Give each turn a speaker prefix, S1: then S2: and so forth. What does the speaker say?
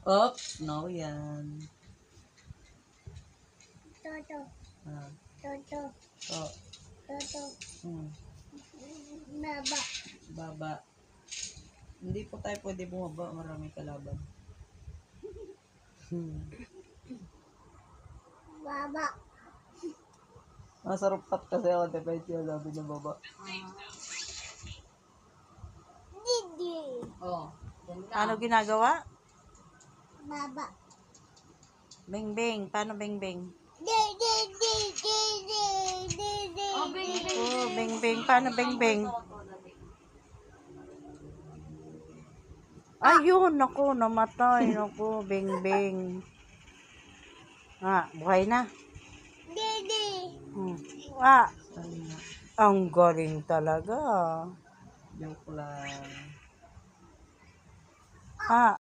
S1: Oops, no yan.
S2: Toto.
S1: Ah,
S2: Toto.
S1: to.
S2: Toto.
S1: Baba.
S2: Baba.
S1: Baba. Hindi po tayo pwede bumaba. Maraming kalaban.
S2: Baba.
S1: Nasa rooftop kasi ako. Depende siya sabi ng baba.
S2: Didi.
S1: Oh.
S3: Paano ginagawa?
S2: Baba.
S3: Bing-bing. Paano bing-bing?
S2: Didi. Didi. Didi.
S3: Oh, bing-bing. Paano bing-bing? Ayun, naku, namatay. Naku, bing-bing. Buhay na.
S2: Didi.
S1: Ayun nga.
S3: Ang galing talaga.
S1: Joke lang.